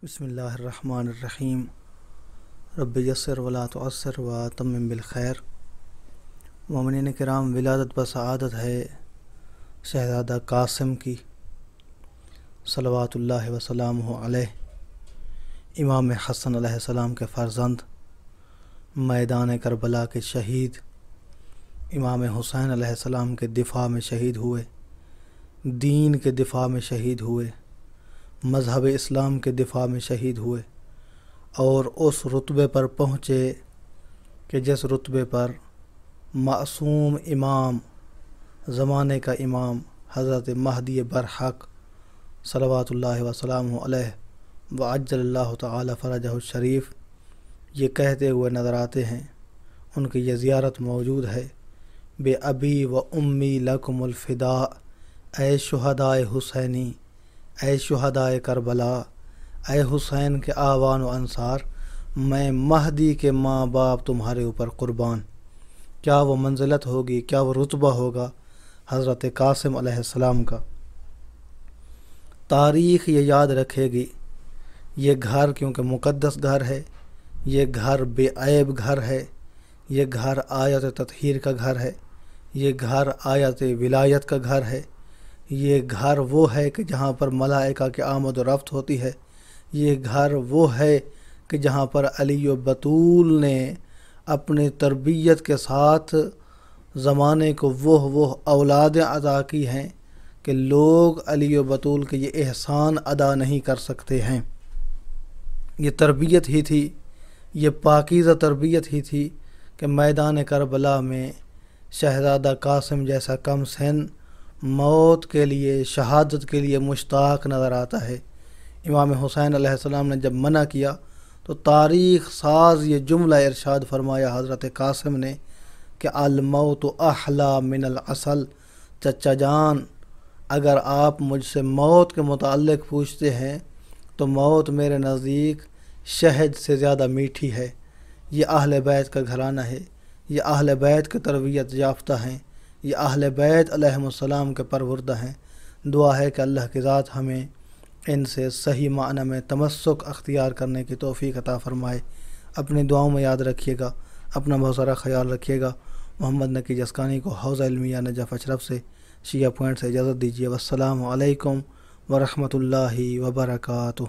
بسم اللہ الرحمن الرحیم رب یسر ولا تعسر وتمم بالخیر۔ مومنین کرام، ولادت بسعادت ہے شہزادہ قاسم کی صلوات اللہ وسلامہ علیہ، امام حسن علیہ السلام کے فرزند، میدان کربلا کے شہید، امام حسین علیہ السلام کے دفاع میں شہید ہوئے، دین کے دفاع میں شہید ہوئے، مذہب اسلام کے دفاع میں شہید ہوئے، اور اس رتبے پر پہنچے کہ جس رتبے پر معصوم امام، زمانے کا امام حضرت مہدی برحق صلوات اللہ وسلامہ علیہ وعجل اللہ تعالی فرجہ الشریف یہ کہتے ہوئے نظر آتے ہیں، ان کی یہ زیارت موجود ہے: بے ابی و امی لکم الفداء، اے شہدائے حسینی، اے شہدائے کربلا، اے حسین کے آوان و انصار، میں مہدی کے ماں باپ تمہارے اوپر قربان۔ کیا وہ منزلت ہوگی، کیا وہ رتبہ ہوگا حضرت قاسم علیہ السلام کا۔ تاریخ یہ یاد رکھے گی، یہ گھر کیونکہ مقدس گھر ہے، یہ گھر بے عیب گھر ہے، یہ گھر آیت تطہیر کا گھر ہے، یہ گھر آیت ولایت کا گھر ہے، یہ گھر وہ ہے کہ جہاں پر ملائکہ کی آمد و رفت ہوتی ہے، یہ گھر وہ ہے کہ جہاں پر علی و بطول نے اپنی تربیت کے ساتھ زمانے کو وہ اولادیں عطا کی ہیں کہ لوگ علی و بطول کے یہ احسان ادا نہیں کر سکتے ہیں۔ یہ تربیت ہی تھی، یہ پاکیزہ تربیت ہی تھی کہ میدان کربلا میں شہزادہ قاسم جیسا کم سن موت کے لیے، شہادت کے لیے مشتاق نظر آتا ہے۔ امام حسین علیہ السلام نے جب منع کیا تو تاریخ ساز یہ جملہ ارشاد فرمایا حضرت قاسم نے کہ الموت احلی من العسل، چچا جان اگر آپ مجھ سے موت کے متعلق پوچھتے ہیں تو موت میرے نزدیک شہد سے زیادہ میٹھی ہے۔ یہ اہل بیت کا گھرانہ ہے، یہ اہل بیت کے تربیت یافتہ ہیں، یہ اہل بیت علیہم السلام کے پروردہ ہیں۔ دعا ہے کہ اللہ کی ذات ہمیں ان سے صحیح معنی میں تمسک اختیار کرنے کی توفیق عطا فرمائے۔ اپنی دعاؤں میں یاد رکھیے گا، اپنا بہت سارا خیال رکھیے گا۔ محمد نقی جسکانی کو حوزہ علمیہ نجف اشرف سے، شیعہ پوائنٹ سے اجازت دیجیے۔ والسلام علیکم ورحمۃ اللہ وبرکاتہ۔